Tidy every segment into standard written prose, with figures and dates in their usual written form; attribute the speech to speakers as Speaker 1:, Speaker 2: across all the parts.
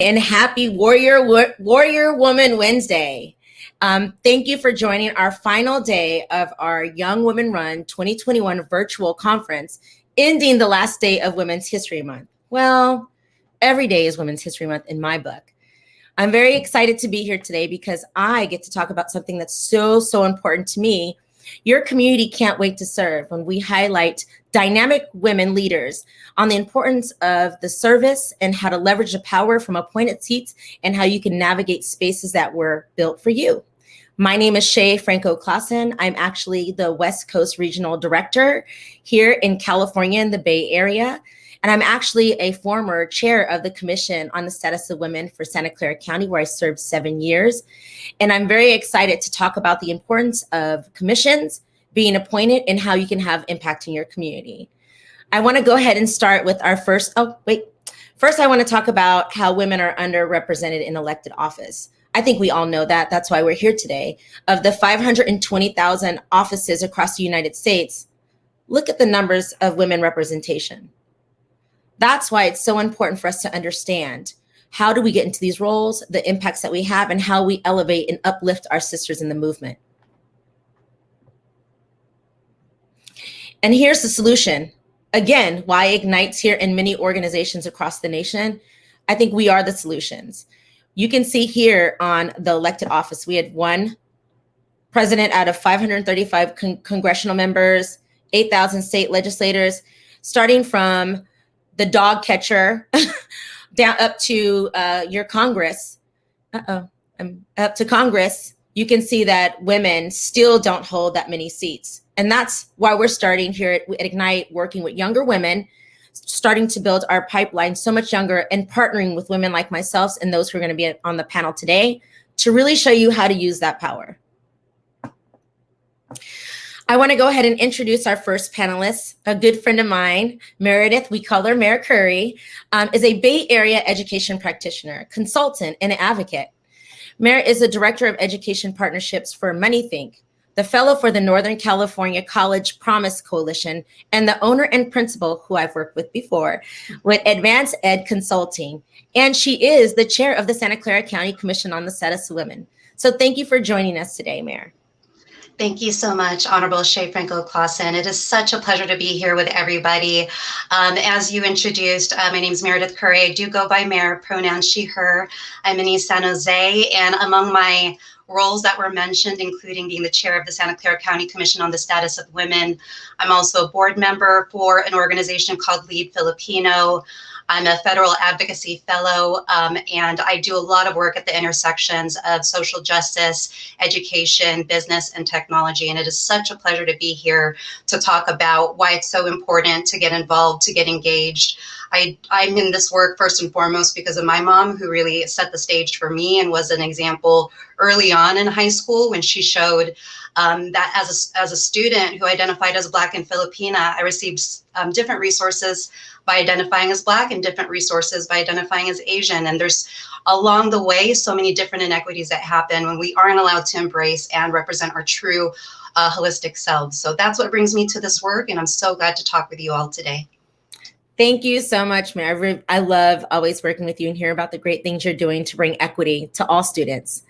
Speaker 1: And happy Warrior Woman Wednesday. Thank you for joining our final day of our Young Women Run 2021 virtual conference, ending the last day of Women's History Month. Well, every day is Women's History Month in my book. I'm very excited to be here today because I get to talk about something that's so important to me. Your community can't wait to serve when we highlight dynamic women leaders on the importance of the service and how to leverage the power from appointed seats and how you can navigate spaces that were built for you. My name is Shay Franco-Clausen. I'm actually the West Coast Regional Director here in California in the Bay Area. And I'm actually a former chair of the Commission on the Status of Women for Santa Clara County, where I served 7 years. And I'm very excited to talk about the importance of commissions being appointed and how you can have impact in your community. I want to go ahead and start with our first, First, I want to talk about how women are underrepresented in elected office. I think we all know that. That's why we're here today. Of the 520,000 offices across the United States, look at the numbers of women representation. That's why it's so important for us to understand how do we get into these roles, the impacts that we have, and how we elevate and uplift our sisters in the movement. And here's the solution. Again, why Ignites here in many organizations across the nation. I think we are the solutions. You can see here on the elected office, we had one president out of 535 congressional members, 8,000 state legislators, starting from the dog catcher down up to your Congress. Up to Congress, you can see that women still don't hold that many seats. And that's why we're starting here at Ignite, working with younger women, starting to build our pipeline so much younger and partnering with women like myself and those who are going to be on the panel today to really show you how to use that power. I want to go ahead and introduce our first panelist, a good friend of mine, Meredith, we call her Meredith Curry, is a Bay Area education practitioner, consultant, and advocate. Meredith is the Director of Education Partnerships for MoneyThink, the Fellow for the Northern California College Promise Coalition, and the owner and principal, who I've worked with before, with Advanced Ed Consulting. And she is the chair of the Santa Clara County Commission on the Status of Women. So thank you for joining us today, Mayor.
Speaker 2: Thank you so much, Honorable Shay Franco-Clausen. It is such a pleasure to be here with everybody. As you introduced, my name is Meredith Curry. I do go by Mayor, pronouns she, her. I'm in East San Jose, and among my roles that were mentioned, including being the chair of the Santa Clara County Commission on the Status of Women, I'm also a board member for an organization called Lead Filipino. I'm a federal advocacy fellow, and I do a lot of work at the intersections of social justice, education, business, and technology. And it is such a pleasure to be here to talk about why it's so important to get involved, to get engaged. I'm in this work first and foremost because of my mom, who really set the stage for me and was an example early on in high school when she showed that as a student who identified as Black and Filipina, I received different resources by identifying as Black and different resources by identifying as Asian. And there's along the way so many different inequities that happen when we aren't allowed to embrace and represent our true holistic selves. So that's what brings me to this work, and I'm so glad to talk with you all today.
Speaker 1: Thank you so much, Mayor. I love always working with you and hear about the great things you're doing to bring equity to all students.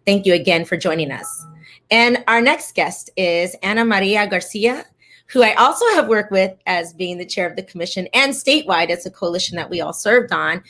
Speaker 1: Thank you again for joining us. And our next guest is Ana Maria Garcia, who I also have worked with as being the chair of the commission and statewide as a coalition that we all served on.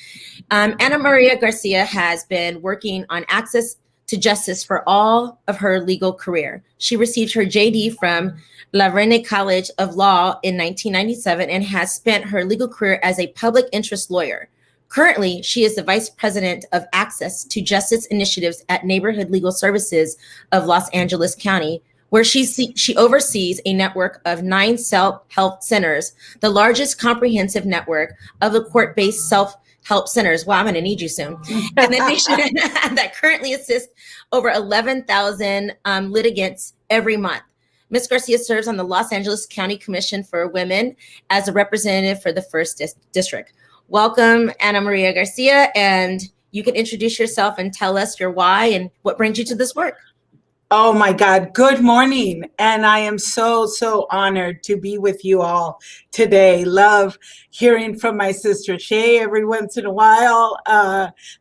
Speaker 1: Ana Maria Garcia has been working on access to justice for all of her legal career. She received her JD from La Reine College of Law in 1997 and has spent her legal career as a public interest lawyer. Currently, she is the Vice President of Access to Justice Initiatives at Neighborhood Legal Services of Los Angeles County, where she oversees a network of 9 self-help centers, the largest comprehensive network of the court-based self-help centers. Wow, I'm gonna need you soon. And the nation that currently assists over 11,000 litigants every month. Ms. Garcia serves on the Los Angeles County Commission for Women as a representative for the 1st District. Welcome, Ana Maria Garcia, and you can introduce yourself and tell us your why and what brings you to this work.
Speaker 3: Oh my God. Good morning. And I am so, so honored to be with you all today. Love hearing from my sister Shay every once in a while,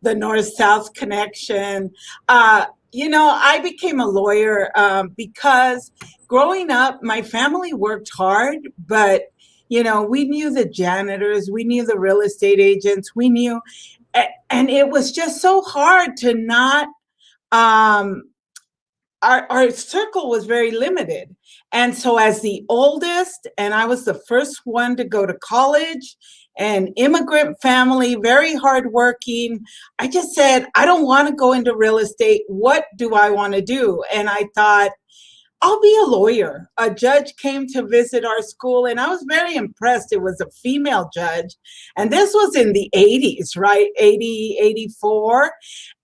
Speaker 3: the North-South connection. I became a lawyer because growing up, my family worked hard, but we knew the janitors, we knew the real estate agents, and it was just so hard to not um, our circle was very limited. And so, as the oldest, and I was the first one to go to college, an immigrant family, very hardworking, I just said, I don't want to go into real estate. What do I want to do? And I thought, I'll be a lawyer. A judge came to visit our school, and I was very impressed. It was a female judge. And this was in the 80s, right? 80, 84.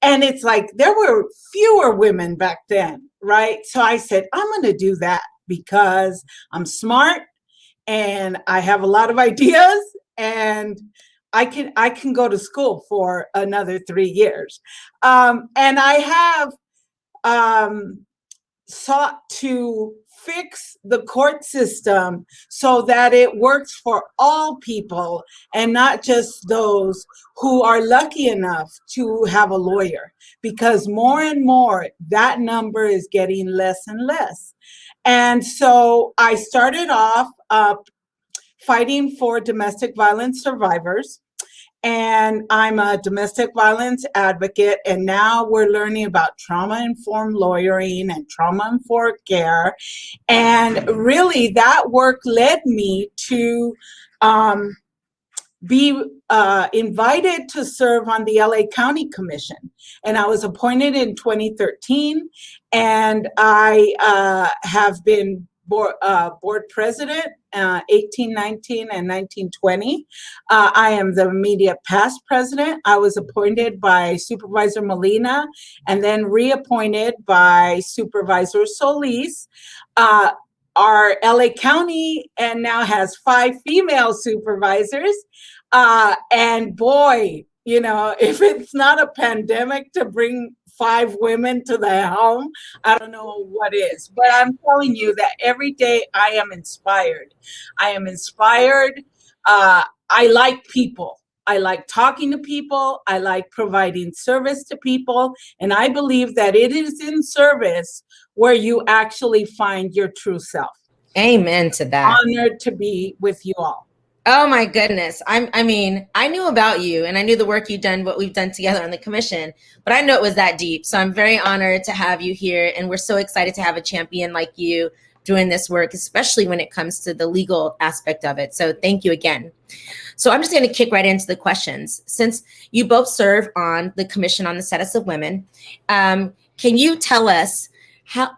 Speaker 3: And it's like there were fewer women back then, right? So I said, I'm going to do that because I'm smart and I have a lot of ideas, and I can go to school for another 3 years. And I have sought to fix the court system so that it works for all people and not just those who are lucky enough to have a lawyer, because more and more that number is getting less and less. And so I started off fighting for domestic violence survivors, and I'm a domestic violence advocate. And now we're learning about trauma-informed lawyering and trauma-informed care. And really, that work led me to um, be invited to serve on the LA County Commission. And I was appointed in 2013, and I have been board president 18, 19, and 19, 20. I am the immediate past president. I was appointed by Supervisor Molina and then reappointed by Supervisor Solis. Our LA County and now has 5 female supervisors. And boy, if it's not a pandemic to bring 5 women to the helm, I don't know what is. But I'm telling you that every day I am inspired. I am inspired. I like people. I like talking to people. I like providing service to people. And I believe that it is in service where you actually find your true self.
Speaker 1: Amen to that.
Speaker 3: Honored to be with you all.
Speaker 1: Oh my goodness. I mean, I knew about you and I knew the work you've done, what we've done together on the commission, but I know it was that deep. So I'm very honored to have you here. And we're so excited to have a champion like you doing this work, especially when it comes to the legal aspect of it. So thank you again. So I'm just going to kick right into the questions. Since you both serve on the Commission on the Status of Women, can you tell us,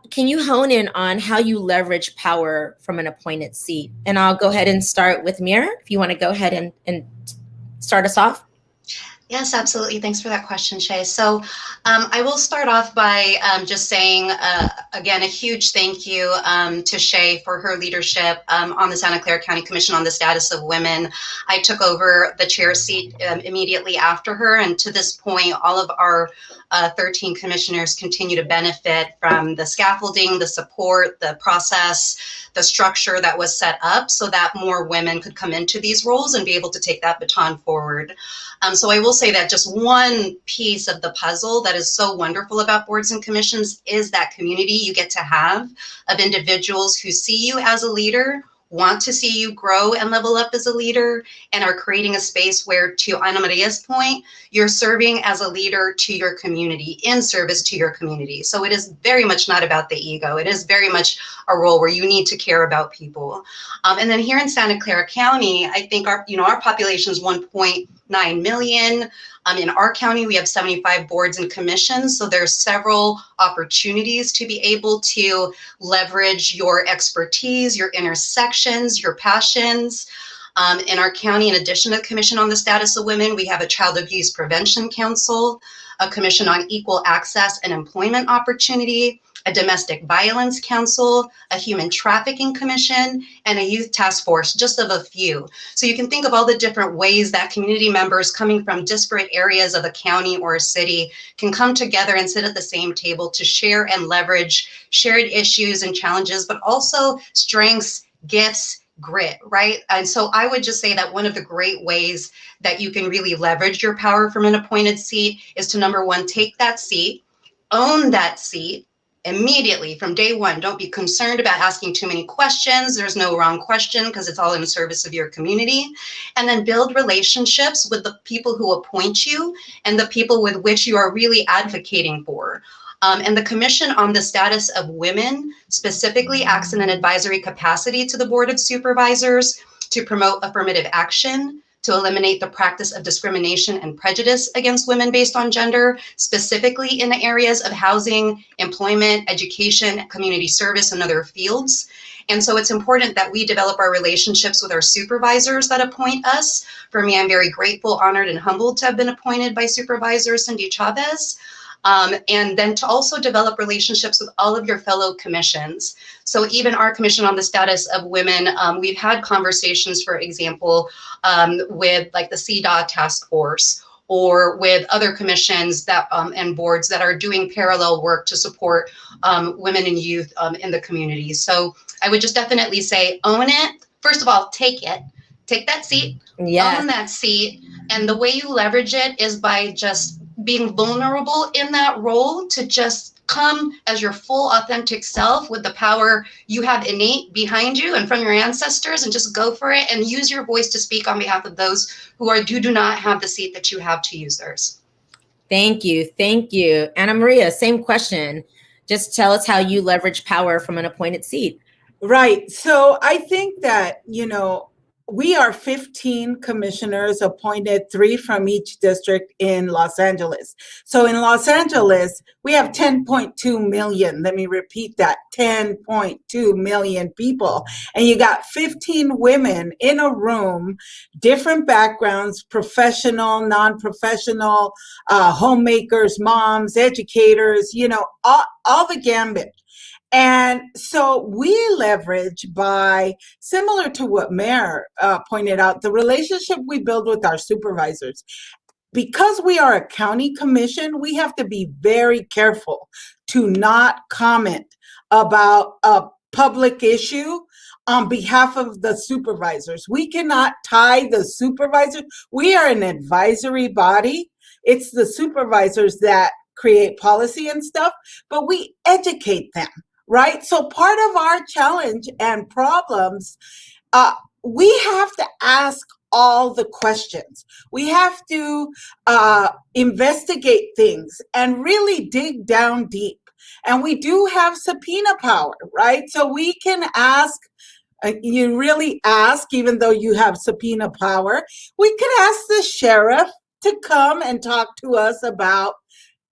Speaker 1: can you hone in on how you leverage power from an appointed seat? And I'll go ahead and start with Mira, if you want to go ahead and start us off.
Speaker 2: Yes, absolutely. Thanks for that question, Shay. So I will start off by just saying, again, a huge thank you to Shay for her leadership on the Santa Clara County Commission on the Status of Women. I took over the chair seat immediately after her, and to this point, all of our 13 commissioners continue to benefit from the scaffolding, the support, the process, the structure that was set up so that more women could come into these roles and be able to take that baton forward. So I will say that just one piece of the puzzle that is so wonderful about boards and commissions is that community you get to have of individuals who see you as a leader, want to see you grow and level up as a leader, and are creating a space where, to Ana Maria's point, you're serving as a leader to your community, in service to your community. So it is very much not about the ego. It is very much a role where you need to care about people. And then here in Santa Clara County, I think our population is 1.9 million. In our county, we have 75 boards and commissions, so there's several opportunities to be able to leverage your expertise, your intersections, your passions. In our county, in addition to the Commission on the Status of Women, we have a Child Abuse Prevention Council, a Commission on Equal Access and Employment Opportunity, a domestic violence council, a human trafficking commission, and a youth task force, just of a few. So you can think of all the different ways that community members coming from disparate areas of a county or a city can come together and sit at the same table to share and leverage shared issues and challenges, but also strengths, gifts, grit, right? And so I would just say that one of the great ways that you can really leverage your power from an appointed seat is to, number one, take that seat, own that seat immediately from day one. Don't be concerned about asking too many questions. There's no wrong question because it's all in service of your community. And then build relationships with the people who appoint you and the people with which you are really advocating for. And the Commission on the Status of Women specifically acts in an advisory capacity to the Board of Supervisors to promote affirmative action, to eliminate the practice of discrimination and prejudice against women based on gender, specifically in the areas of housing, employment, education, community service, and other fields. And so it's important that we develop our relationships with our supervisors that appoint us. For me, I'm very grateful, honored, and humbled to have been appointed by Supervisor Cindy Chavez. And then to also develop relationships with all of your fellow commissions. So even our Commission on the Status of Women, we've had conversations, for example, with like the CDAW task force, or with other commissions that and boards that are doing parallel work to support women and youth in the community. So I would just definitely say, own it. First of all, take it. Take that seat, own that seat. And the way you leverage it is by just being vulnerable in that role, to just come as your full authentic self with the power you have innate behind you and from your ancestors, and just go for it and use your voice to speak on behalf of those who do not have the seat that you have, to use theirs.
Speaker 1: Thank you. Thank you. Anna Maria, same question. Just tell us how you leverage power from an appointed seat.
Speaker 3: Right. So I think that, we are 15 commissioners appointed, 3 from each district in Los Angeles. So in Los Angeles, we have 10.2 million. Let me repeat that, 10.2 million people. And you got 15 women in a room, different backgrounds, professional, non-professional, homemakers, moms, educators, all the gambit. And so we leverage by, similar to what Mayor pointed out, the relationship we build with our supervisors. Because we are a county commission, we have to be very careful to not comment about a public issue on behalf of the supervisors. We cannot tie the supervisors. We are an advisory body. It's the supervisors that create policy and stuff, but we educate them. Right? So part of our challenge and problems, we have to ask all the questions. We have to investigate things and really dig down deep. And we do have subpoena power, right? So we can ask, you really ask, even though you have subpoena power, we could ask the sheriff to come and talk to us about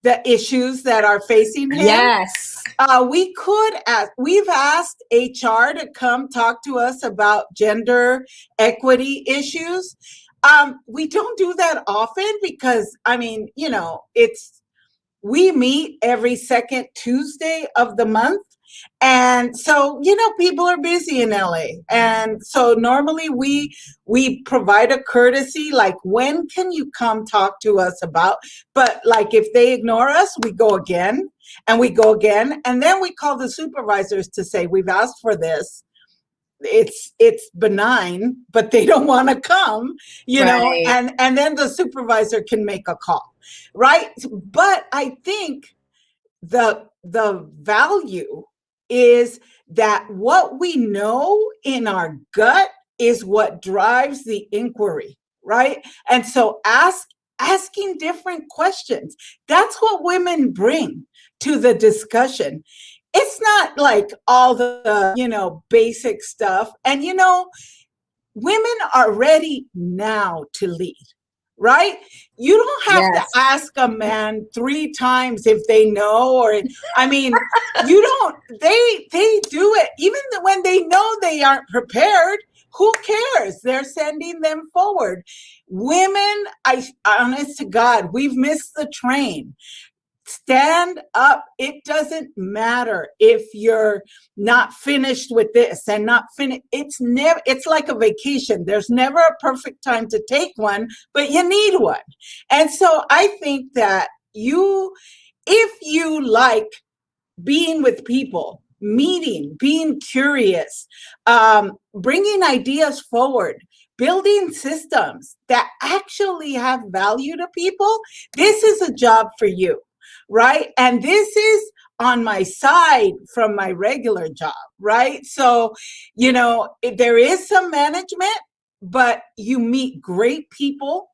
Speaker 3: the issues that are facing him.
Speaker 1: Yes.
Speaker 3: We've asked HR to come talk to us about gender equity issues. We don't do that often because, we meet every second Tuesday of the month. And so, people are busy in LA. And so normally we provide a courtesy, like, when can you come talk to us about, but like if they ignore us, we go again and we go again. And then we call the supervisors to say, we've asked for this. It's benign, but they don't want to come,
Speaker 1: Right.
Speaker 3: and then the supervisor can make a call. Right. But I think the value is that what we know in our gut is what drives the inquiry, right? And so asking different questions, that's what women bring to the discussion. It's not like all the, basic stuff. And, women are ready now to lead. Right? You don't have to ask a man 3 times if they know, you don't, they do it. Even when they know they aren't prepared, who cares? They're sending them forward. Women, honest to God, we've missed the train. stand up. It doesn't matter if you're not finished with this and not finished. It's like a vacation. There's never a perfect time to take one, but you need one. And so I think that if you like being with people, meeting, being curious, bringing ideas forward, building systems that actually have value to people, this is a job for you, right? And this is on my side from my regular job, right? So, there is some management, but you meet great people.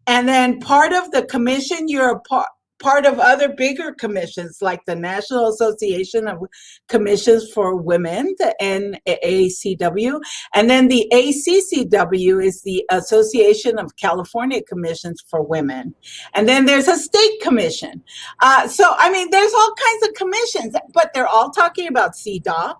Speaker 3: And then part of the commission, you're a part of other bigger commissions like the National Association of Commissions for Women, the NAACW, and then the ACCW is the Association of California Commissions for Women. And then there's a state commission. So, I mean, there's all kinds of commissions, but they're all talking about CDAW.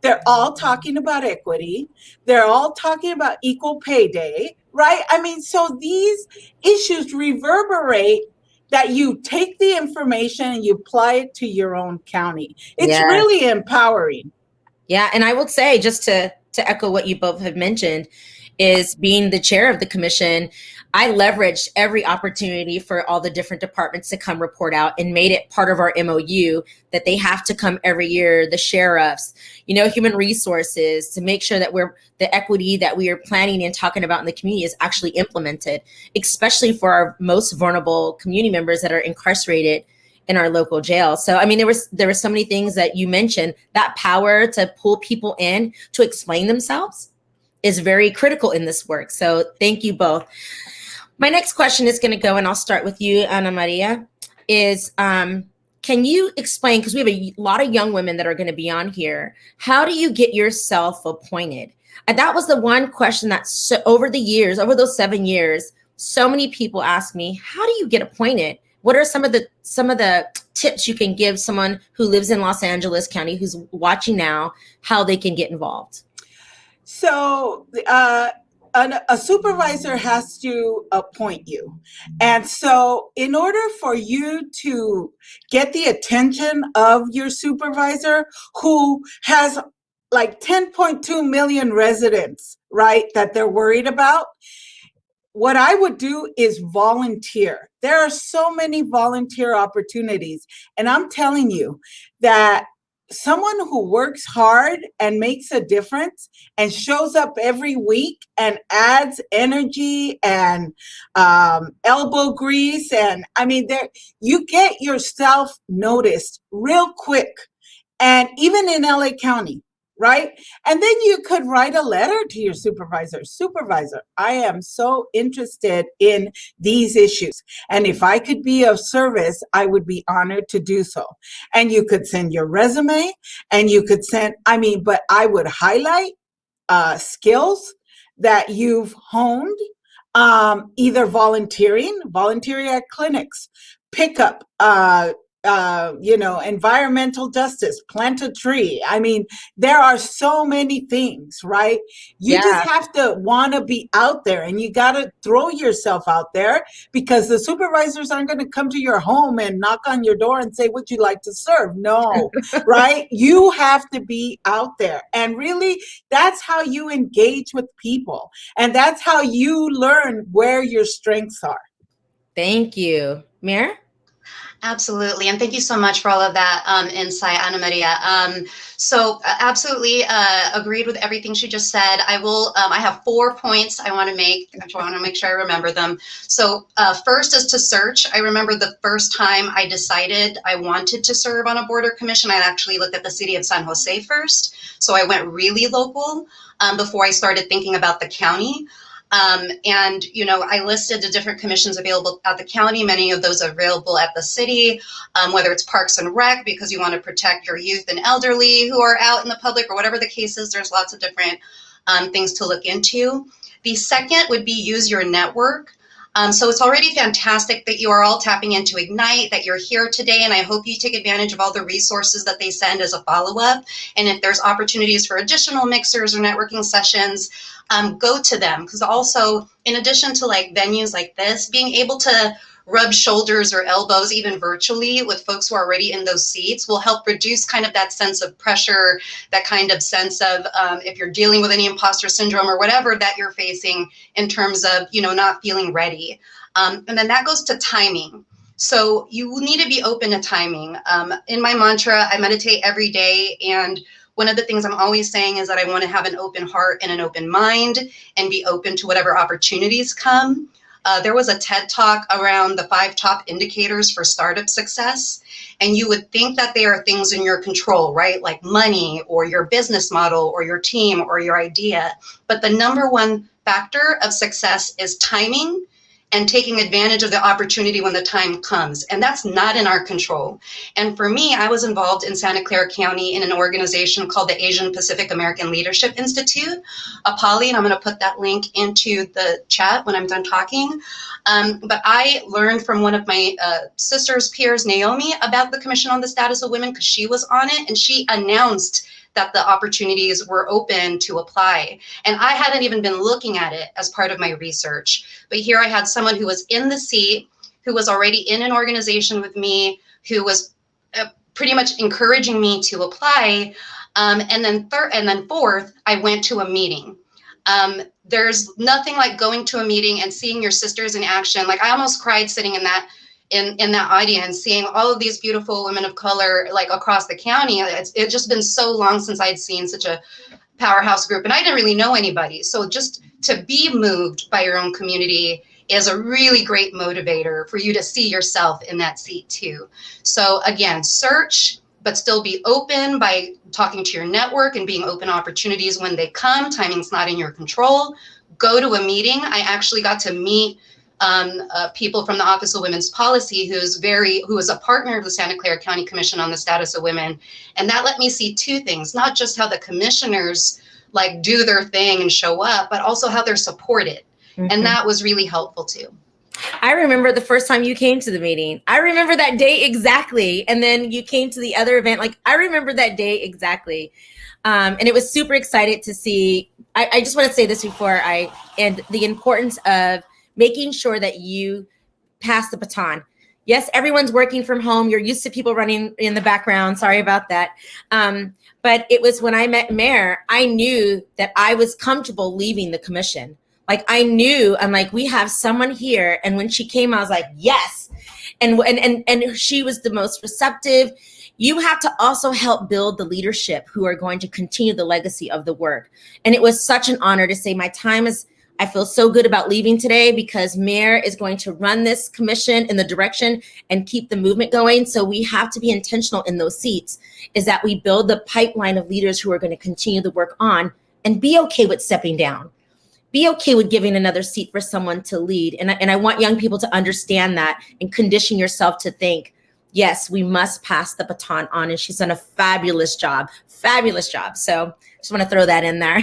Speaker 3: They're all talking about equity. They're all talking about equal pay day, right? I mean, so these issues reverberate that you take the information and you apply it to your own county. It's really empowering.
Speaker 1: Yeah. And I will say, just to echo what you both have mentioned, is being the chair of the commission, I leveraged every opportunity for all the different departments to come report out and made it part of our MOU that they have to come every year, the sheriffs, human resources, to make sure that the equity that we are planning and talking about in the community is actually implemented, especially for our most vulnerable community members that are incarcerated in our local jail. So, I mean, there were so many things that you mentioned. That power to pull people in to explain themselves is very critical in this work. So thank you both. My next question is going to go, and I'll start with you, Ana Maria, is can you explain, because we have a lot of young women that are going to be on here, how do you get yourself appointed? And that was the one question that over those 7 years, so many people ask me, how do you get appointed? What are some of the tips you can give someone who lives in Los Angeles County who's watching now, how they can get involved?
Speaker 3: So a supervisor has to appoint you. And so in order for you to get the attention of your supervisor, who has like 10.2 million residents, right, that they're worried about, what I would do is volunteer. There are so many volunteer opportunities. And I'm telling you that someone who works hard and makes a difference and shows up every week and adds energy and elbow grease, and I mean, you get yourself noticed real quick. And even in LA County, right? And then you could write a letter to your supervisor. Supervisor, I am so interested in these issues. And if I could be of service, I would be honored to do so. And you could send your resume, and you could but I would highlight skills that you've honed, either volunteering at clinics, pickup, environmental justice, plant a tree. I mean, there are so many things, right? You just have to want to be out there, and you got to throw yourself out there, because the supervisors aren't going to come to your home and knock on your door and say, would you like to serve? No, right? You have to be out there. And really, that's how you engage with people. And that's how you learn where your strengths are.
Speaker 1: Thank you. Mir?
Speaker 2: Absolutely. And thank you so much for all of that insight, Ana Maria. So absolutely agreed with everything she just said. I have 4 points I want to make. I want to make sure I remember them. So first is to search. I remember the first time I decided I wanted to serve on a board or commission, I actually looked at the city of San Jose first. So I went really local before I started thinking about the county. I listed the different commissions available at the county, many of those available at the city, whether it's Parks and Rec, because you want to protect your youth and elderly who are out in the public, or whatever the case is. There's lots of different things to look into. The second would be use your network. So it's already fantastic that you are all tapping into Ignite, that you're here today, and I hope you take advantage of all the resources that they send as a follow-up. And if there's opportunities for additional mixers or networking sessions, go to them. Because also, in addition to like venues like this, being able to rub shoulders or elbows, even virtually, with folks who are already in those seats will help reduce kind of that sense of pressure, that kind of sense of if you're dealing with any imposter syndrome or whatever that you're facing in terms of, not feeling ready. And then that goes to timing. So you need to be open to timing. In my mantra, I meditate every day. And one of the things I'm always saying is that I want to have an open heart and an open mind and be open to whatever opportunities come. There was a TED Talk around the 5 top indicators for startup success. And you would think that they are things in your control, right? Like money or your business model or your team or your idea. But the number one factor of success is timing and taking advantage of the opportunity when the time comes. And that's not in our control. And for me, I was involved in Santa Clara County in an organization called the Asian Pacific American Leadership Institute, APALI, and I'm going to put that link into the chat when I'm done talking. But I learned from one of my sister's peers, Naomi, about the Commission on the Status of Women because she was on it, and she announced that the opportunities were open to apply. And I hadn't even been looking at it as part of my research. But here I had someone who was in the seat, who was already in an organization with me, who was pretty much encouraging me to apply. And then fourth, I went to a meeting. There's nothing like going to a meeting and seeing your sisters in action. Like I almost cried sitting in that audience, seeing all of these beautiful women of color like across the county. It's just been so long since I'd seen such a powerhouse group, and I didn't really know anybody. So just to be moved by your own community is a really great motivator for you to see yourself in that seat too. So again, search, but still be open by talking to your network and being open to opportunities when they come. Timing's not in your control. Go to a meeting. I actually got to meet people from the Office of Women's Policy who is a partner of the Santa Clara County Commission on the Status of Women. And that let me see 2 things, not just how the commissioners like do their thing and show up, but also how they're supported. Mm-hmm. And that was really helpful too.
Speaker 1: I remember the first time you came to the meeting. I remember that day exactly. And then you came to the other event. Like I remember that day exactly. And it was super excited to see. I just want to say this before I end, the importance of making sure that you pass the baton. Yes, everyone's working from home. You're used to people running in the background. Sorry about that. But it was when I met Mayor, I knew that I was comfortable leaving the commission. Like I knew, I'm like, we have someone here. And when she came, I was like, yes. And she was the most receptive. You have to also help build the leadership who are going to continue the legacy of the work. And it was such an honor to say I feel so good about leaving today because Mayor is going to run this commission in the direction and keep the movement going. So we have to be intentional in those seats, is that we build the pipeline of leaders who are going to continue the work on and be okay with stepping down. Be okay with giving another seat for someone to lead. And I want young people to understand that and condition yourself to think, yes, we must pass the baton on. And she's done a fabulous job. So just want to throw that in there.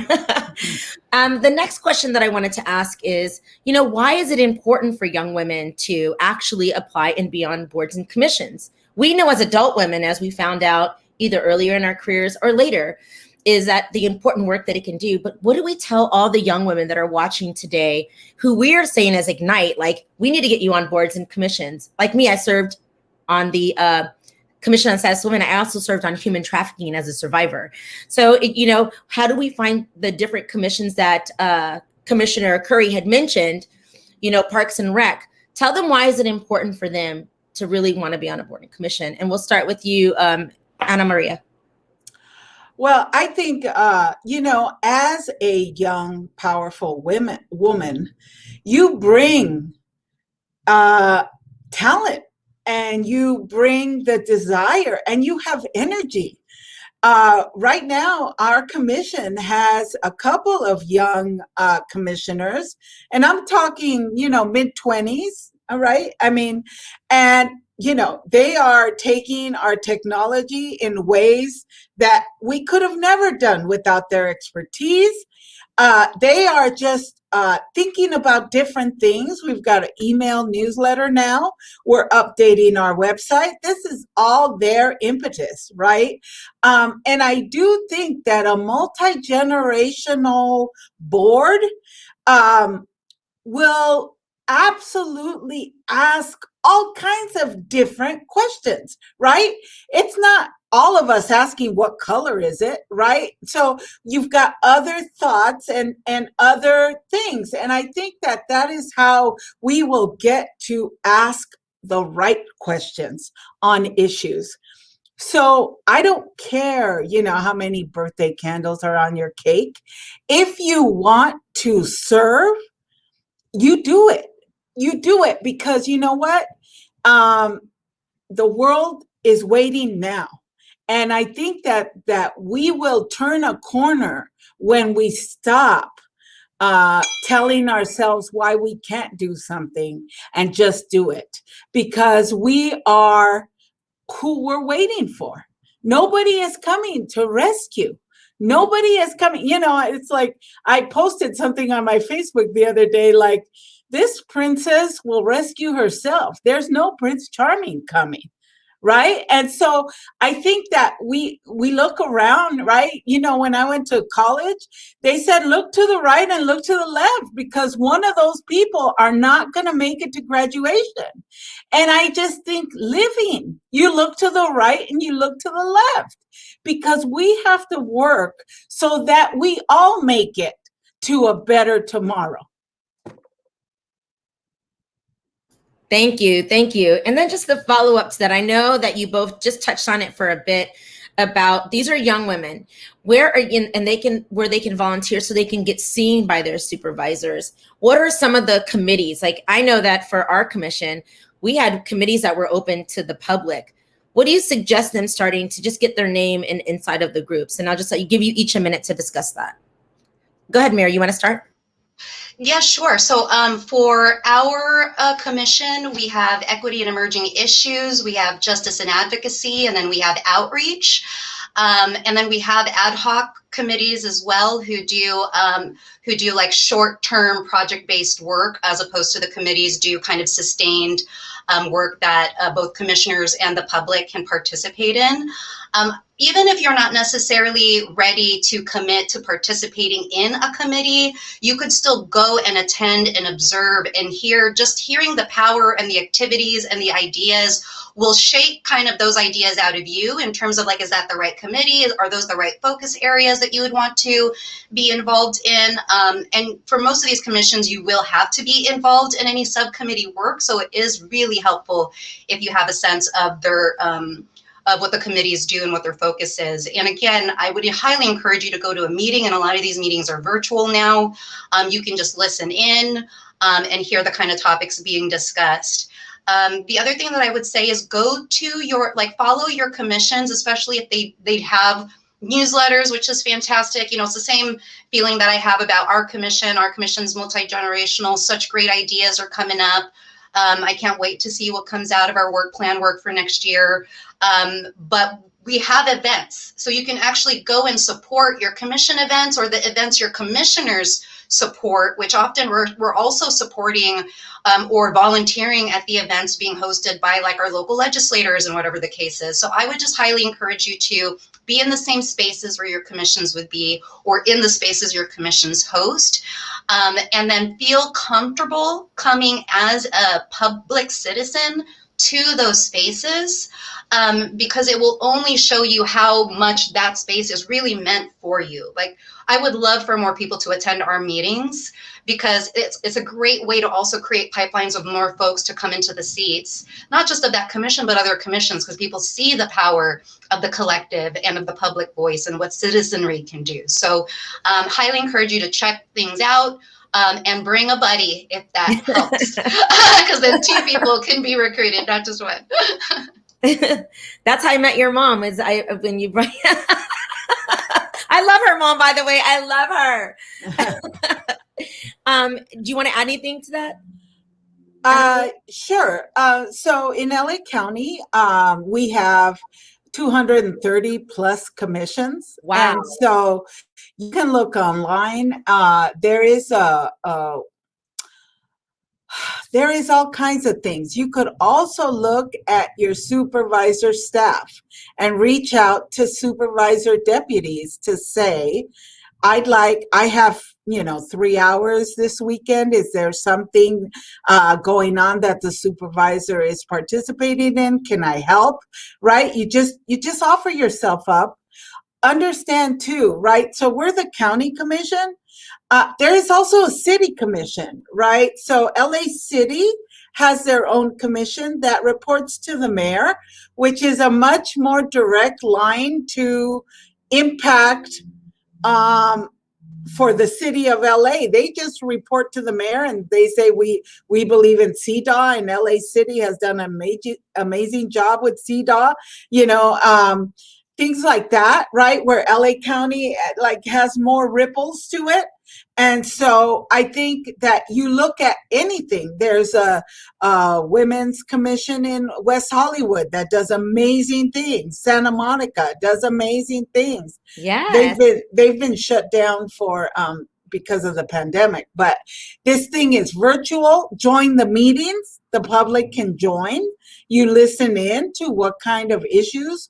Speaker 1: The next question that I wanted to ask is, why is it important for young women to actually apply and be on boards and commissions? We know as adult women, as we found out either earlier in our careers or later, is that the important work that it can do. But what do we tell all the young women that are watching today who we are saying as Ignite, like, we need to get you on boards and commissions? Like me, I served on the Commission on Status of Women. I also served on human trafficking as a survivor. So, how do we find the different commissions that Commissioner Curry had mentioned, Parks and Rec? Tell them, why is it important for them to really want to be on a board and commission? And we'll start with you, Ana Maria.
Speaker 3: Well, I think, as a young, powerful woman, you bring talent, and you bring the desire, and you have energy. Right now, our commission has a couple of young commissioners, and I'm talking, mid-20s, all right? I mean, and they are taking our technology in ways that we could have never done without their expertise. They are just thinking about different things. We've got an email newsletter now. We're updating our website. This is all their impetus, right? And I do think that a multi-generational board will absolutely ask all kinds of different questions, right? It's not all of us asking what color is it, right? So you've got other thoughts and other things. And I think that is how we will get to ask the right questions on issues. So I don't care, how many birthday candles are on your cake. If you want to serve, you do it. You do it because you know what? The world is waiting now. And I think that we will turn a corner when we stop telling ourselves why we can't do something and just do it, because we are who we're waiting for. Nobody is coming to rescue. Nobody is coming. It's like I posted something on my Facebook the other day, like, this princess will rescue herself. There's no Prince Charming coming. Right. And so I think that we look around, right? When I went to college, they said, look to the right and look to the left, because one of those people are not going to make it to graduation. And I just think living, you look to the right and you look to the left, because we have to work so that we all make it to a better tomorrow.
Speaker 1: Thank you. Thank you. And then just the follow-up to that, I know that you both just touched on it for a bit about these are young women. Where they can volunteer so they can get seen by their supervisors. What are some of the committees? Like, I know that for our commission, we had committees that were open to the public. What do you suggest them starting to just get their name inside of the groups? And I'll just give you each a minute to discuss that. Go ahead, Mary, you want to start?
Speaker 2: Yeah, sure. So for our commission, we have equity and emerging issues, we have justice and advocacy, and then we have outreach. And then we have ad hoc committees as well who do like short-term project-based work, as opposed to the committees do kind of sustained work that both commissioners and the public can participate in. Even if you're not necessarily ready to commit to participating in a committee, you could still go and attend and observe and hearing the power and the activities and the ideas will shape kind of those ideas out of you in terms of like, is that the right committee? Are those the right focus areas that you would want to be involved in? And for most of these commissions, you will have to be involved in any subcommittee work. So it is really helpful if you have a sense of their of what the committees do and what their focus is. And again, I would highly encourage you to go to a meeting, and a lot of these meetings are virtual now. You can just listen in and hear the kind of topics being discussed. The other thing that I would say is go to follow your commissions, especially if they have newsletters, which is fantastic. It's the same feeling that I have about our commission. Our commission's multi-generational, such great ideas are coming up. I can't wait to see what comes out of our work for next year. But we have events, so you can actually go and support your commission events or the events your commissioners support, which often we're also supporting or volunteering at the events being hosted by like our local legislators and whatever the case is. So I would just highly encourage you to be in the same spaces where your commissions would be, or in the spaces your commissions host, and then feel comfortable coming as a public citizen to those spaces, because it will only show you how much that space is really meant for you. Like, I would love for more people to attend our meetings, because it's a great way to also create pipelines of more folks to come into the seats, not just of that commission, but other commissions, because people see the power of the collective and of the public voice and what citizenry can do. So highly encourage you to check things out. And bring a buddy if that helps, because then 2 people can be recruited, not just 1.
Speaker 1: That's how I met your mom. When you bring. I love her, Mom. By the way, I love her. Do you want to add anything to that?
Speaker 3: Sure. So in LA County, we have 230 plus commissions.
Speaker 1: Wow.
Speaker 3: And so you can look online. There is all kinds of things. You could also look at your supervisor staff and reach out to supervisor deputies to say, I have 3 hours this weekend? Is there something going on that the supervisor is participating in? Can I help? Right? You just offer yourself up. Understand too, right? So we're the county commission. There is also a city commission, right? So LA City has their own commission that reports to the mayor, which is a much more direct line to impact for the city of LA. They just report to the mayor and they say, we believe in CDAW, and LA City has done an amazing job with CDAW, things like that, right? Where LA County has more ripples to it. And so I think that you look at anything. There's a women's commission in West Hollywood that does amazing things. Santa Monica does amazing things.
Speaker 1: Yes.
Speaker 3: They've been shut down for because of the pandemic. But this thing is virtual. Join the meetings. The public can join. You listen in to what kind of issues.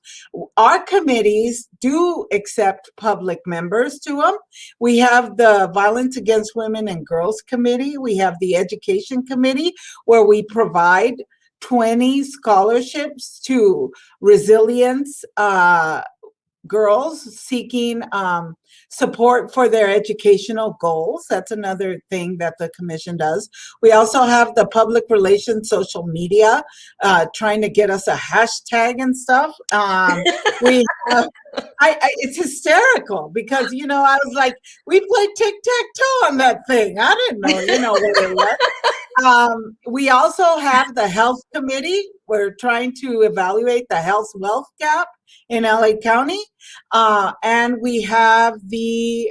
Speaker 3: Our committees do accept public members to them. We have the Violence Against Women and Girls Committee. We have the Education Committee, where we provide 20 scholarships to resilience girls seeking support for their educational goals. That's another thing that the commission does. We also have the public relations social media trying to get us a hashtag and stuff. We have, it's hysterical because, I was like, we played tic-tac-toe on that thing. I didn't know, what it was. We also have the health committee. We're trying to evaluate the health wealth gap in LA County. And we have the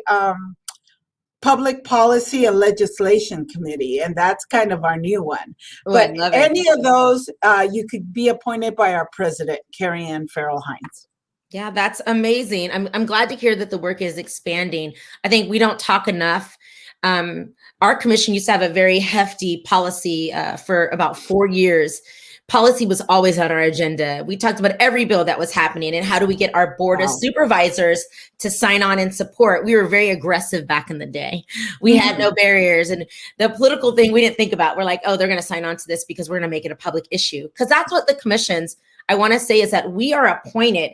Speaker 3: Public Policy and Legislation Committee, and that's kind of our new one. But any of those, you could be appointed by our president, Carrie Ann Farrell-Hines.
Speaker 1: Yeah, that's amazing. I'm glad to hear that the work is expanding. I think we don't talk enough. Our commission used to have a very hefty policy for about 4 years. Policy was always on our agenda. We talked about every bill that was happening and how do we get our board of supervisors to sign on and support. We were very aggressive back in the day. We had no barriers, and the political thing we didn't think about. We're like, oh, they're going to sign on to this because we're going to make it a public issue. Because that's what the commissions, I want to say, is that we are appointed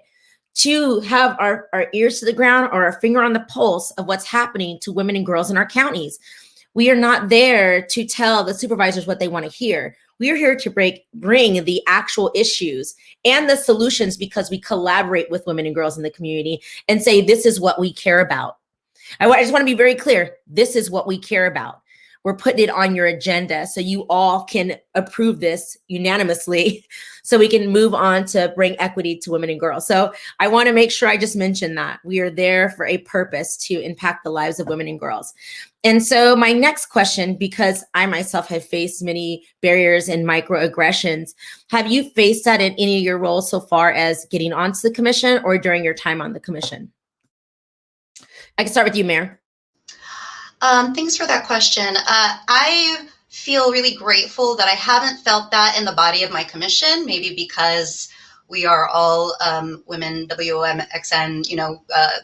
Speaker 1: to have our ears to the ground or our finger on the pulse of what's happening to women and girls in our counties. We are not there to tell the supervisors what they want to hear. We are here to bring the actual issues and the solutions because we collaborate with women and girls in the community and say, this is what we care about. I just want to be very clear. This is what we care about. We're putting it on your agenda so you all can approve this unanimously so we can move on to bring equity to women and girls. So I want to make sure I just mention that we are there for a purpose to impact the lives of women and girls. And so my next question, because I myself have faced many barriers and microaggressions, have you faced that in any of your roles so far as getting onto the commission or during your time on the commission? I can start with you, Mayor.
Speaker 2: Thanks for that question. I feel really grateful that I haven't felt that in the body of my commission, maybe because we are all women, WOMXN,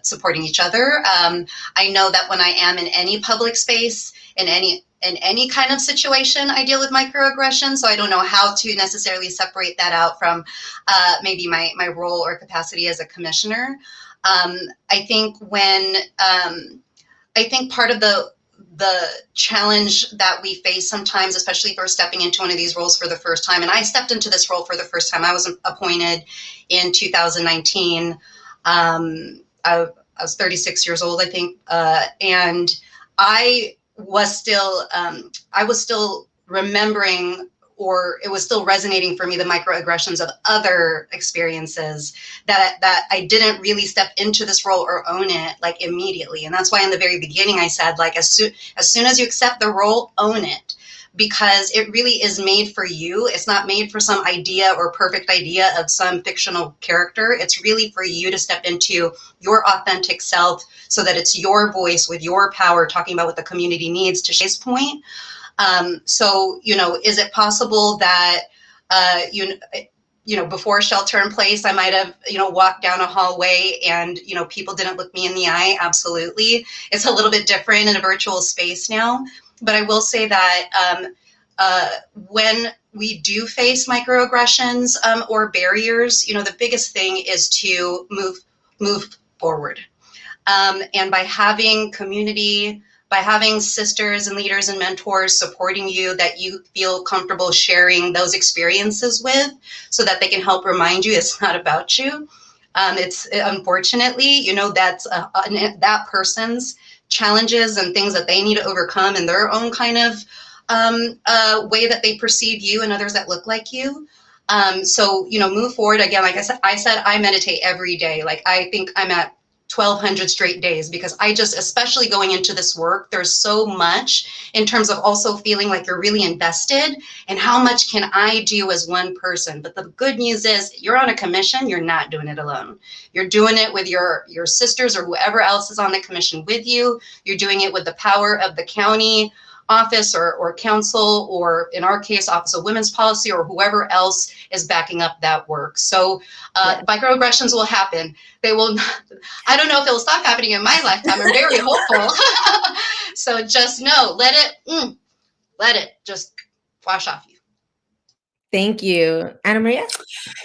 Speaker 2: supporting each other. I know that when I am in any public space, in any kind of situation, I deal with microaggression. So I don't know how to necessarily separate that out from maybe my role or capacity as a commissioner. I think part of the challenge that we face sometimes, especially if we're stepping into one of these roles for the first time, and I stepped into this role for the first time. I was appointed in 2019. I was 36 years old, I think, and I was still remembering, or it was still resonating for me, the microaggressions of other experiences that I didn't really step into this role or own it like immediately. And that's why in the very beginning I said, like, as soon as you accept the role, own it, because it really is made for you. It's not made for some idea or perfect idea of some fictional character. It's really for you to step into your authentic self so that it's your voice with your power talking about what the community needs. To Shay's point, so, is it possible that, before shelter in place, I might have, walked down a hallway and, people didn't look me in the eye. Absolutely. It's a little bit different in a virtual space now. But I will say that when we do face microaggressions or barriers, the biggest thing is to move forward. And by having community, by having sisters and leaders and mentors supporting you that you feel comfortable sharing those experiences with, so that they can help remind you it's not about you. It's unfortunately, that's that person's challenges and things that they need to overcome in their own kind of way that they perceive you and others that look like you. So, move forward. Again, like I said, I meditate every day. Like, I think I'm at 1,200 straight days, because especially going into this work, there's so much in terms of also feeling like you're really invested and how much can I do as one person. But the good news is you're on a commission. You're not doing it alone. You're doing it with your sisters or whoever else is on the commission with you. You're doing it with the power of the county office or council, or in our case, Office of Women's Policy, or whoever else is backing up that work. So microaggressions will happen. They will not, I don't know if it will stop happening in my lifetime. I'm very hopeful. So just know, let it just wash off you.
Speaker 1: Thank you. Ana Maria?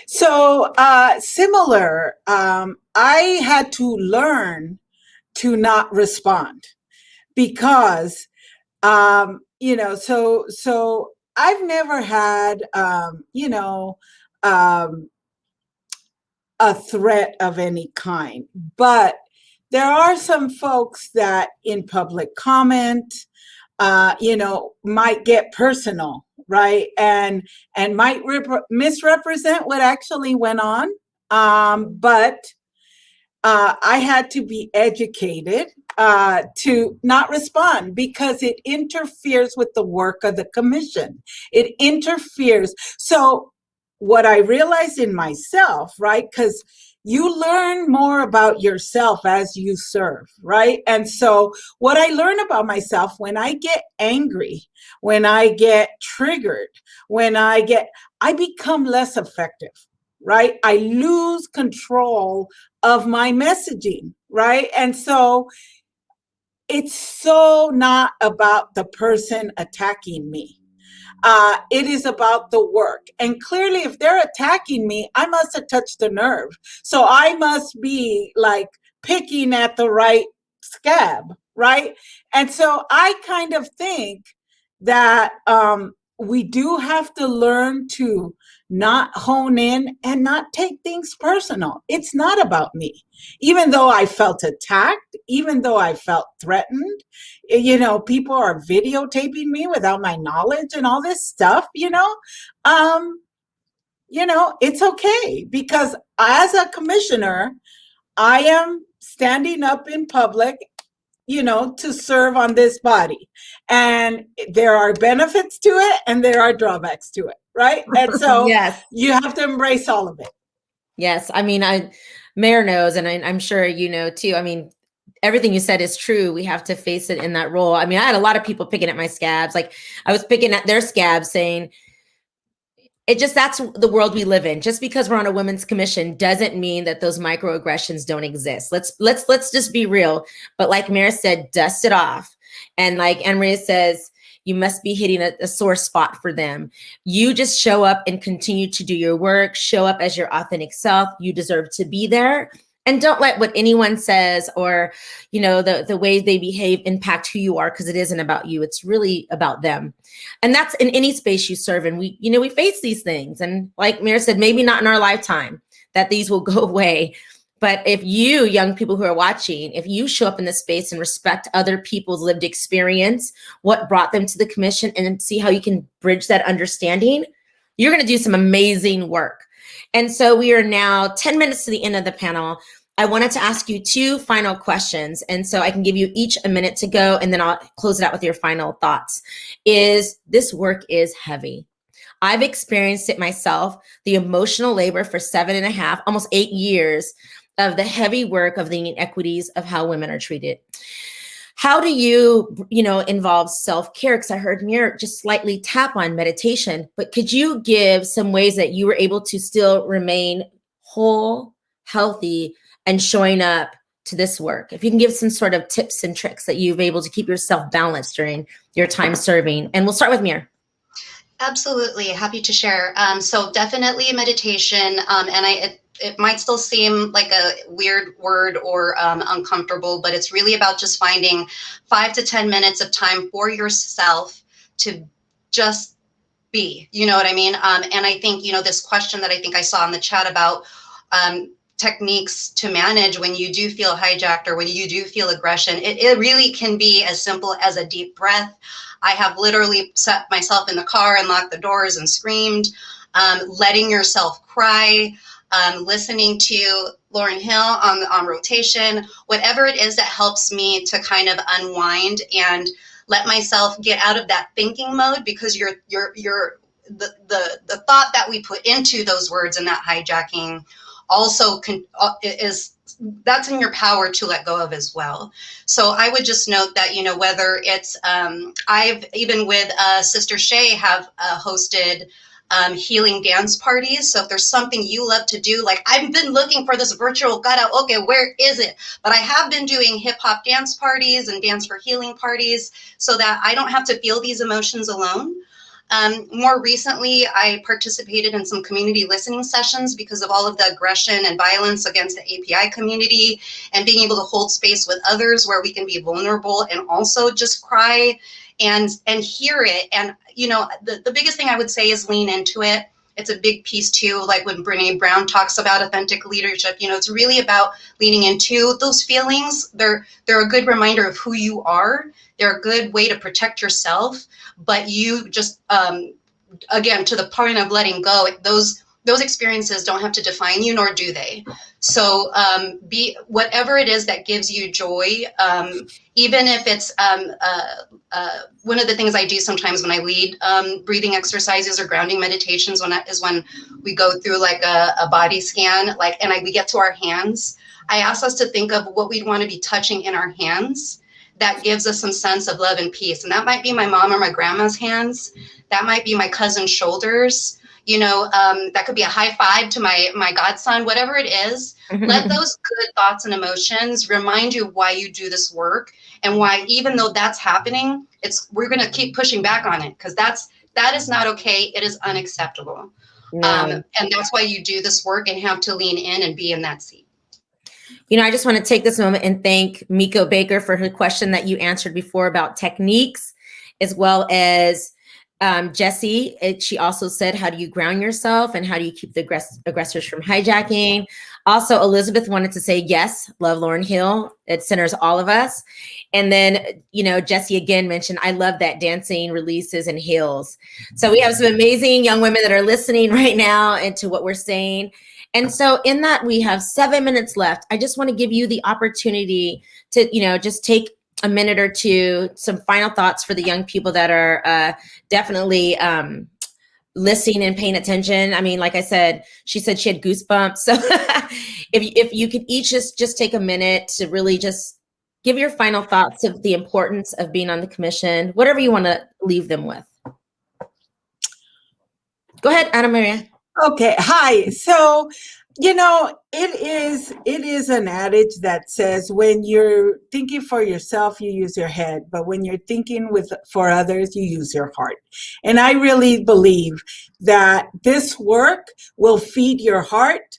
Speaker 3: So similar, I had to learn to not respond, because so I've never had, a threat of any kind, but there are some folks that in public comment, might get personal, right? And might misrepresent what actually went on. But I had to be educated to not respond, because it interferes with the work of the commission. It interferes. So what I realized in myself, right, because you learn more about yourself as you serve, right? And so what I learn about myself, when I get angry, when I get triggered, I become less effective, right? I lose control of my messaging, right? And so it's so not about the person attacking me. It is about the work. And clearly, if they're attacking me, I must have touched the nerve. So I must be like picking at the right scab, right? And so I kind of think that we do have to learn to not hone in and not take things personal. It's not about me. Even though I felt attacked, even though I felt threatened, people are videotaping me without my knowledge and all this stuff, it's okay, because as a commissioner, I am standing up in public, to serve on this body. And there are benefits to it and there are drawbacks to it, right? And so
Speaker 1: Yes.
Speaker 3: You have to embrace all of it.
Speaker 1: Yes. I mean, Mayor knows, and I'm sure you know too. I mean, everything you said is true. We have to face it in that role. I mean, I had a lot of people picking at my scabs. Like, I was picking at their scabs, saying, that's the world we live in. Just because we're on a women's commission doesn't mean that those microaggressions don't exist. Let's just be real. But like Mayor said, dust it off. And like Ana Maria says, you must be hitting a sore spot for them. You just show up and continue to do your work, show up as your authentic self. You deserve to be there. And don't let what anyone says or, the way they behave impact who you are, because it isn't about you. It's really about them. And that's in any space you serve. And we face these things. And like Mayor said, maybe not in our lifetime that these will go away. But if you, young people who are watching, if you show up in this space and respect other people's lived experience, what brought them to the commission, and see how you can bridge that understanding, you're going to do some amazing work. And so we are now 10 minutes to the end of the panel. I wanted to ask you 2 final questions. And so I can give you each a minute to go, and then I'll close it out with your final thoughts. This work is heavy. I've experienced it myself, the emotional labor for 7.5, almost 8 years of the heavy work of the inequities of how women are treated. How do you, involve self-care? Because I heard Mir just slightly tap on meditation, but could you give some ways that you were able to still remain whole, healthy, and showing up to this work? If you can give some sort of tips and tricks that you've been able to keep yourself balanced during your time serving. And we'll start with Mir.
Speaker 2: Absolutely. Happy to share. So definitely meditation. And it might still seem like a weird word or uncomfortable, but it's really about just finding 5 to 10 minutes of time for yourself to just be, you know what I mean? And I think, this question that I think I saw in the chat about techniques to manage when you do feel hijacked or when you do feel aggression, it really can be as simple as a deep breath. I have literally set myself in the car and locked the doors and screamed, letting yourself cry, listening to Lauryn Hill on rotation, whatever it is that helps me to kind of unwind and let myself get out of that thinking mode, because the thought that we put into those words and that hijacking also is that's in your power to let go of as well. So I would just note that, whether it's, I've even with Sister Shay have hosted healing dance parties. So if there's something you love to do, like I've been looking for this virtual cutout, okay, where is it? But I have been doing hip hop dance parties and dance for healing parties so that I don't have to feel these emotions alone. More recently, I participated in some community listening sessions because of all of the aggression and violence against the API community, and being able to hold space with others where we can be vulnerable and also just cry and hear it. And, the biggest thing I would say is lean into it. It's a big piece too, like when Brene Brown talks about authentic leadership, it's really about leaning into those feelings. They're a good reminder of who you are. They're a good way to protect yourself, but you just, again, to the point of letting go, those experiences don't have to define you, nor do they. So be whatever it is that gives you joy, even if it's one of the things I do sometimes when I lead breathing exercises or grounding meditations is when we go through like a body scan, we get to our hands. I ask us to think of what we'd want to be touching in our hands that gives us some sense of love and peace. And that might be my mom or my grandma's hands. That might be my cousin's shoulders. That could be a high five to my godson, whatever it is. Let those good thoughts and emotions remind you why you do this work, and why, even though that's happening, we're going to keep pushing back on it, because that is not okay. It is unacceptable. No. And that's why you do this work and have to lean in and be in that seat.
Speaker 1: I just want to take this moment and thank Miko Baker for her question that you answered before about techniques, as well as Jessie. She also said, how do you ground yourself and how do you keep the aggressors from hijacking? Also, Elizabeth wanted to say, yes, love Lauryn Hill. It centers all of us. And then, Jessie again mentioned, I love that dancing releases and heals. So we have some amazing young women that are listening right now into what we're saying. And so in that, we have 7 minutes left. I just want to give you the opportunity to, just take a minute or two, some final thoughts for the young people that are definitely listening and paying attention. I mean, like I said, she said she had goosebumps. So if you could each just take a minute to really just give your final thoughts of the importance of being on the commission, whatever you want to leave them with. Go ahead, Ana Maria.
Speaker 3: Okay. Hi. So, it is an adage that says when you're thinking for yourself, you use your head, but when you're thinking for others, you use your heart. And I really believe that this work will feed your heart.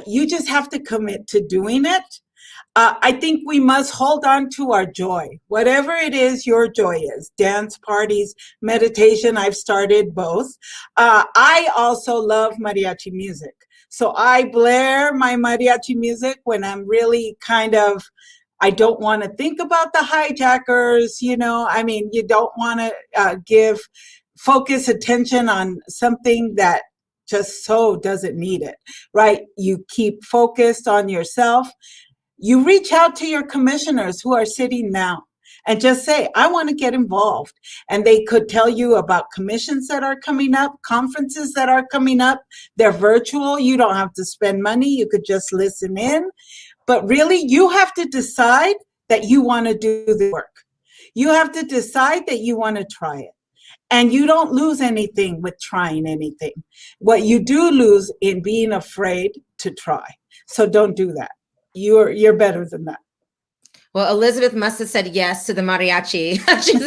Speaker 3: You just have to commit to doing it. I think we must hold on to our joy, whatever it is your joy is. Dance parties, meditation, I've started both. I also love mariachi music. So I blare my mariachi music when I'm really I don't want to think about the hijackers, you don't want to give focus attention on something that just so doesn't need it, right? You keep focused on yourself. You reach out to your commissioners who are sitting now and just say, I want to get involved. And they could tell you about commissions that are coming up, conferences that are coming up. They're virtual. You don't have to spend money. You could just listen in. But really, you have to decide that you want to do the work. You have to decide that you want to try it. And you don't lose anything with trying anything. What you do lose in being afraid to try. So don't do that. You're better than that.
Speaker 1: Well, Elizabeth must have said yes to the mariachi. As soon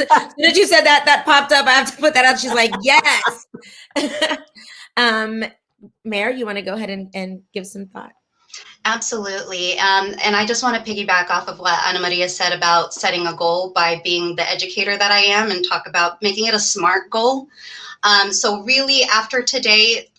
Speaker 1: as you said that, that popped up. I have to put that out. She's like, yes. Mayor, you want to go ahead and give some thought?
Speaker 2: Absolutely. And I just want to piggyback off of what Ana Maria said about setting a goal by being the educator that I am and talk about making it a SMART goal. So really after today,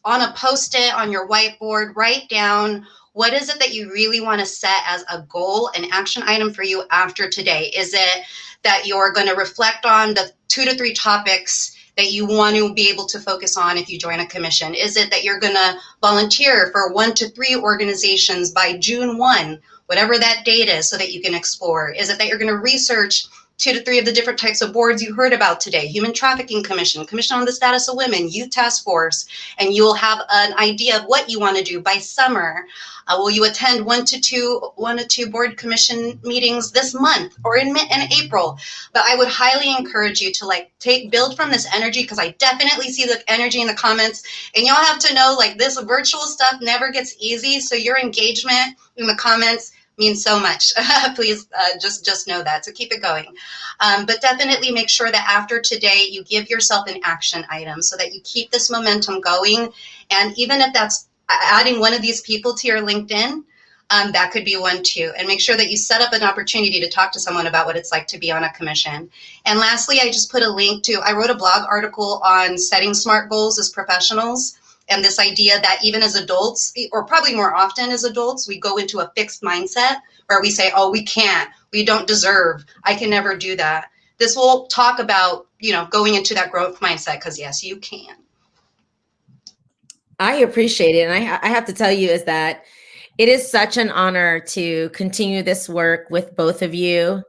Speaker 2: on a Post-it, on your whiteboard, write down what is it that you really want to set as a goal, an action item for you after today. Is it that you're going to reflect on the 2 to 3 topics that you want to be able to focus on if you join a commission? Is it that you're going to volunteer for 1 to 3 organizations by June 1, whatever that date is, so that you can explore? Is it that you're going to research 2 to 3 of the different types of boards you heard about today? Human Trafficking Commission, Commission on the Status of Women, Youth Task Force, and you'll have an idea of what you want to do by summer. Will you attend 1 to 2 board commission meetings this month or in April? But I would highly encourage you to build from this energy, because I definitely see the energy in the comments. And y'all have to know, this virtual stuff never gets easy. So your engagement in the comments means so much. Please just know that. So keep it going. But definitely make sure that after today, you give yourself an action item so that you keep this momentum going. And even if that's adding one of these people to your LinkedIn, that could be one too. And make sure that you set up an opportunity to talk to someone about what it's like to be on a commission. And lastly, I just put a link to, I wrote a blog article on setting SMART goals as professionals. And this idea that even as adults, or probably more often as adults, we go into a fixed mindset where we say, oh, we can't, we don't deserve, I can never do that. This will talk about, going into that growth mindset, because yes, you can.
Speaker 1: I appreciate it. And I have to tell you is that it is such an honor to continue this work with both of you,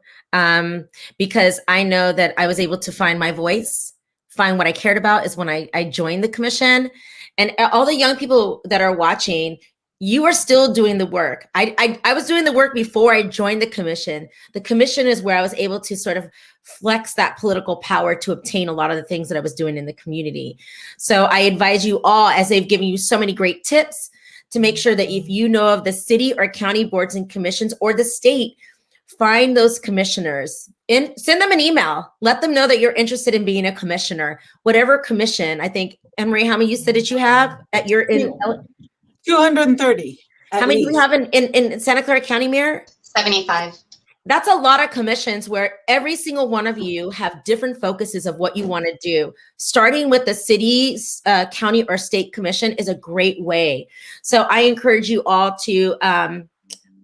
Speaker 1: because I know that I was able to find my voice, find what I cared about is when I joined the commission. And all the young people that are watching, you are still doing the work. I was doing the work before I joined the commission. The commission is where I was able to sort of flex that political power to obtain a lot of the things that I was doing in the community. So I advise you all, as they've given you so many great tips, to make sure that if you know of the city or county boards and commissions or the state, find those commissioners and send them an email. Let them know that you're interested in being a commissioner, whatever commission. I think, Emery, how many you said that you have at your in
Speaker 3: 230.
Speaker 1: How many do you have in Santa Clara County, Mayor?
Speaker 2: 75.
Speaker 1: That's a lot of commissions where every single one of you have different focuses of what you want to do. Starting with the city, county, or state commission is a great way. So I encourage you all to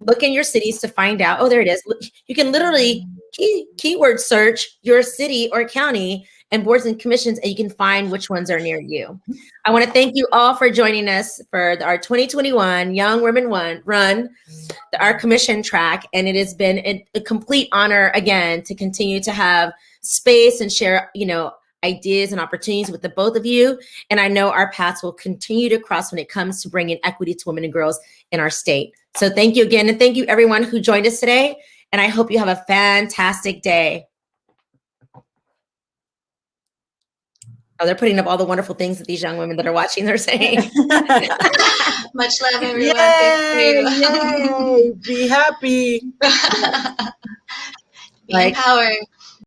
Speaker 1: look in your cities to find out. Oh, there it is. You can literally keyword search your city or county and boards and commissions, and you can find which ones are near you. I want to thank you all for joining us for our 2021 Young Women Run, our commission track. And it has been a complete honor, again, to continue to have space and share, ideas and opportunities with the both of you. And I know our paths will continue to cross when it comes to bringing equity to women and girls in our state. So thank you again. And thank you everyone who joined us today. And I hope you have a fantastic day. Oh, they're putting up all the wonderful things that these young women that are watching, they're saying.
Speaker 2: Much love, everyone.
Speaker 3: Yay,
Speaker 2: Thank you.
Speaker 3: yay. Be happy.
Speaker 2: Be empowered.